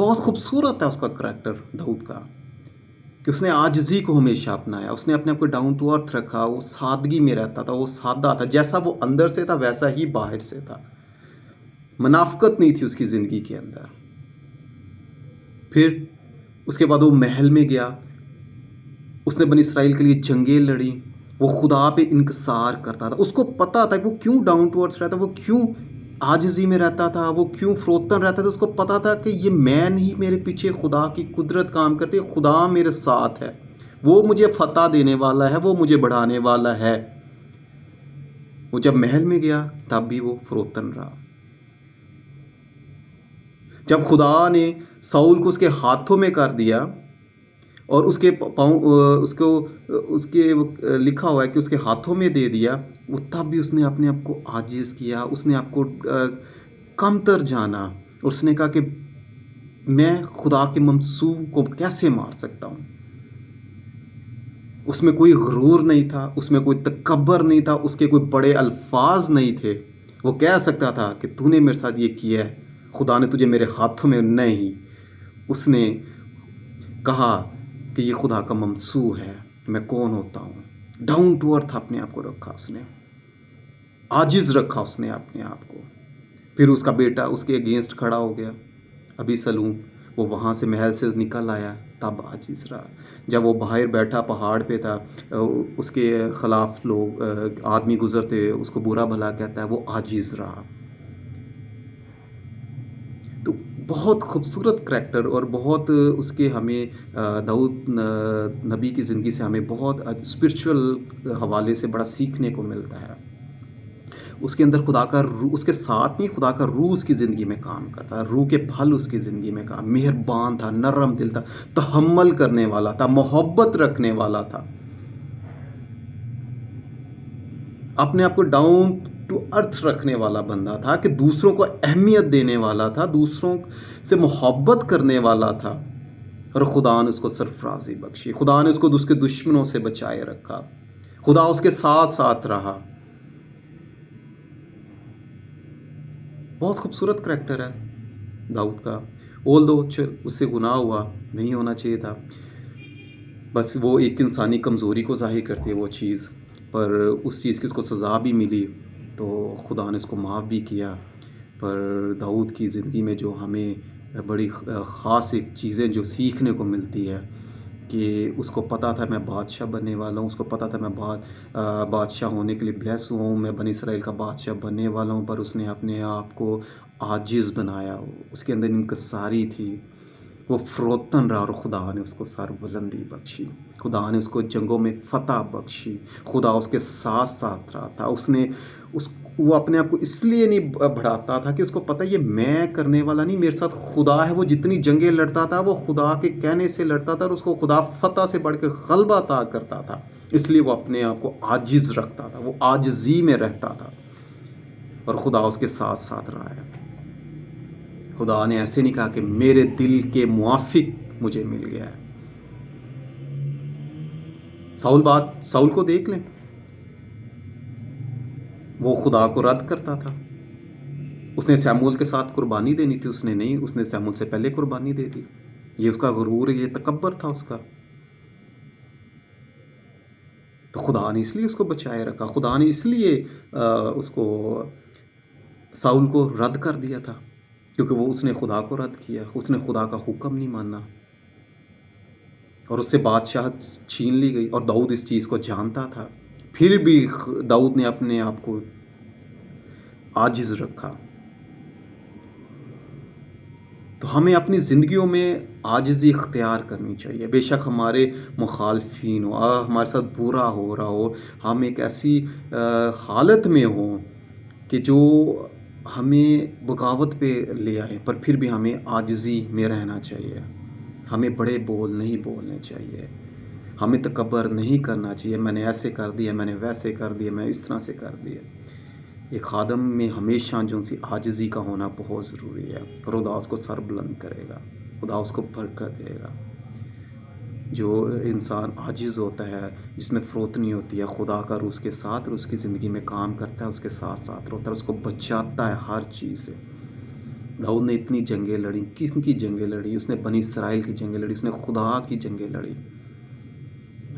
بہت خوبصورت ہے اس کا کریکٹر داؤد کا، کہ اس نے عاجزی کو ہمیشہ اپنایا، اس نے اپنے آپ کو ڈاؤن ٹو ارتھ رکھا، وہ سادگی میں رہتا تھا، وہ سادہ تھا، جیسا وہ اندر سے تھا ویسا ہی باہر سے تھا، منافقت نہیں تھی اس کی زندگی کے اندر۔ پھر اس کے بعد وہ محل میں گیا، اس نے بنی اسرائیل کے لیے جنگیں لڑی، وہ خدا پہ انکسار کرتا تھا، اس کو پتا تھا کہ وہ کیوں ڈاؤن ٹو ارتھ رہتا، وہ کیوں عاجزی میں رہتا تھا، وہ کیوں فروتن رہتا تھا، اس کو پتا تھا کہ یہ میں نہیں، میرے پیچھے خدا کی قدرت کام کرتی ہے، خدا میرے ساتھ ہے، وہ مجھے فتح دینے والا ہے، وہ مجھے بڑھانے والا ہے۔ وہ جب محل میں گیا تب بھی وہ فروتن رہا۔ جب خدا نے ساؤل کو اس کے ہاتھوں میں کر دیا اور اس کے پاؤں اس کے لکھا ہوا ہے کہ اس کے ہاتھوں میں دے دیا، وہ تب بھی اس نے اپنے آپ کو عاجز کیا، اس نے آپ کو کمتر جانا، اور اس نے کہا کہ میں خدا کے منصوب کو کیسے مار سکتا ہوں۔ اس میں کوئی غرور نہیں تھا، اس میں کوئی تکبر نہیں تھا، اس کے کوئی بڑے الفاظ نہیں تھے۔ وہ کہہ سکتا تھا کہ تو نے میرے ساتھ یہ کیا ہے، خدا نے تجھے میرے ہاتھوں میں نہیں۔ اس نے کہا کہ یہ خدا کا ممسوح ہے، میں کون ہوتا ہوں۔ ڈاؤن ٹو ارتھ اپنے آپ کو رکھا، اس نے عاجز رکھا اس نے اپنے آپ کو۔ پھر اس کا بیٹا اس کے اگینسٹ کھڑا ہو گیا، ابھی سلوم، وہ وہاں سے محل سے نکل آیا، تب عاجز رہا۔ جب وہ باہر بیٹھا پہاڑ پہ تھا، اس کے خلاف لوگ آدمی گزرتے ہوئے اس کو برا بھلا کہتا ہے، وہ عاجز رہا۔ تو بہت خوبصورت کریکٹر، اور بہت اس کے ہمیں داؤد نبی کی زندگی سے ہمیں بہت اسپرچول حوالے سے بڑا سیکھنے کو ملتا ہے۔ اس کے اندر خدا کا روح اس کے ساتھ نہیں، خدا کا روح اس کی زندگی میں کام کرتا، روح کے پھل اس کی زندگی میں کام، مہربان تھا، نرم دل تھا، تحمل کرنے والا تھا، محبت رکھنے والا تھا، اپنے آپ کو ڈاؤن ٹو ارتھ رکھنے والا بندہ تھا، کہ دوسروں کو اہمیت دینے والا تھا، دوسروں سے محبت کرنے والا تھا، اور خدا نے اس کو سرفرازی بخشی، خدا نے اس کو اس کے دشمنوں سے بچائے رکھا، خدا اس کے ساتھ ساتھ رہا۔ بہت خوبصورت کریکٹر ہے داؤد کا، اس سے گناہ ہوا، نہیں ہونا چاہیے تھا، بس وہ ایک انسانی کمزوری کو ظاہر کرتی ہے وہ چیز، پر اس چیز کی اس کو سزا بھی ملی، تو خدا نے اس کو معاف بھی کیا۔ پر داؤد کی زندگی میں جو ہمیں بڑی خاص ایک چیزیں جو سیکھنے کو ملتی ہے، کہ اس کو پتہ تھا میں بادشاہ بننے والا ہوں، اس کو پتہ تھا میں بادشاہ ہونے کے لیے بلیس ہوا ہوں، میں بنی اسرائیل کا بادشاہ بننے والا ہوں، پر اس نے اپنے آپ کو عاجز بنایا، اس کے اندر انکساری تھی، وہ فروتن رہا، اور خدا نے اس کو سر بلندی بخشی، خدا نے اس کو جنگوں میں فتح بخشی، خدا اس کے ساتھ ساتھ رہا تھا۔ وہ اپنے آپ کو اس لیے نہیں بڑھاتا تھا کہ اس کو پتہ یہ میں کرنے والا نہیں، میرے ساتھ خدا ہے۔ وہ جتنی جنگیں لڑتا تھا وہ خدا کے کہنے سے لڑتا تھا، اور اس کو خدا فتح سے بڑھ کے غلبہ عطا کرتا تھا، اس لیے وہ اپنے آپ کو عاجز رکھتا تھا، وہ عاجزی میں رہتا تھا، اور خدا اس کے ساتھ ساتھ رہا ہے۔ خدا نے ایسے نہیں کہا کہ میرے دل کے موافق مجھے مل گیا ہے۔ ساؤل کو دیکھ لیں، وہ خدا کو رد کرتا تھا، اس نے سیموئیل کے ساتھ قربانی دینی تھی، اس نے نہیں، اس نے سیموئیل سے پہلے قربانی دے دی۔ یہ اس کا غرور، یہ تکبر تھا اس کا، تو خدا نے اس لیے اس کو بچائے رکھا، خدا نے اس لیے اس کو ساؤل کو رد کر دیا تھا، کیونکہ اس نے خدا کو رد کیا، اس نے خدا کا حکم نہیں مانا، اور اس سے بادشاہت چھین لی گئی، اور داؤد اس چیز کو جانتا تھا، پھر بھی داؤد نے اپنے آپ کو عاجز رکھا۔ تو ہمیں اپنی زندگیوں میں عاجزی اختیار کرنی چاہیے، بے شک ہمارے مخالفین ہو، ہمارے ساتھ برا ہو رہا ہو، ہم ایک ایسی حالت میں ہوں کہ جو ہمیں بغاوت پہ لے آئے، پر پھر بھی ہمیں عاجزی میں رہنا چاہیے، ہمیں بڑے بول نہیں بولنے چاہیے، ہمیں تکبر نہیں کرنا چاہیے، میں نے ایسے کر دیا، میں نے ویسے کر دیا، میں اس طرح سے کر دیا۔ ایک خادم میں ہمیشہ جو سی عاجزی کا ہونا بہت ضروری ہے، اور خدا اس کو سر بلند کرے گا، خدا اس کو برکت دے گا۔ جو انسان عاجز ہوتا ہے، جس میں فروتنی ہوتی ہے، خدا کا روح اس کے ساتھ اور اس کی زندگی میں کام کرتا ہے، اس کے ساتھ ساتھ ہوتا ہے، اس کو بچاتا ہے ہر چیز سے، داؤد نے اتنی جنگیں لڑی، کن کی جنگیں لڑی؟ اس نے بنی اسرائیل کی جنگیں لڑی، اس نے خدا کی جنگیں لڑی،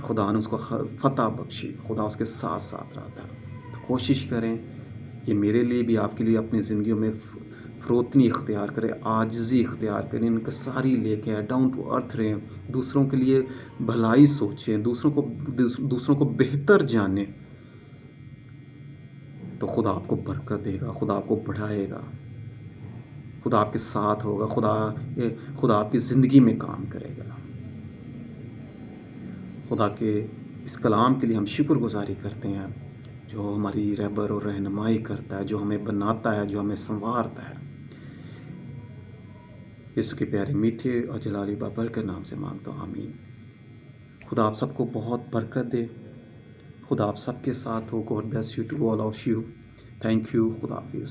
خدا نے اس کو فتح بخشی، خدا اس کے ساتھ ساتھ رہا تھا۔ تو کوشش کریں کہ میرے لیے بھی، آپ کے لیے اپنی زندگیوں میں فروتنی اختیار کریں، عاجزی اختیار کریں، انکساری لے کے آئیں، ڈاؤن ٹو ارتھ رہیں، دوسروں کے لیے بھلائی سوچیں، دوسروں کو بہتر جانیں، تو خدا آپ کو برکت دے گا، خدا آپ کو بڑھائے گا، خدا آپ کے ساتھ ہوگا، خدا آپ کی زندگی میں کام کرے گا۔ خدا کے اس کلام کے لیے ہم شکر گزاری کرتے ہیں، جو ہماری رہبر اور رہنمائی کرتا ہے، جو ہمیں بناتا ہے، جو ہمیں سنوارتا ہے۔ یسوع کے پیارے میٹھے اور جلالی بابر کے نام سے مانگتا ہوں، آمین۔ خدا آپ سب کو بہت برکت دے، خدا آپ سب کے ساتھ ہو۔ God bless you to all of you. Thank you. خدا حافظ۔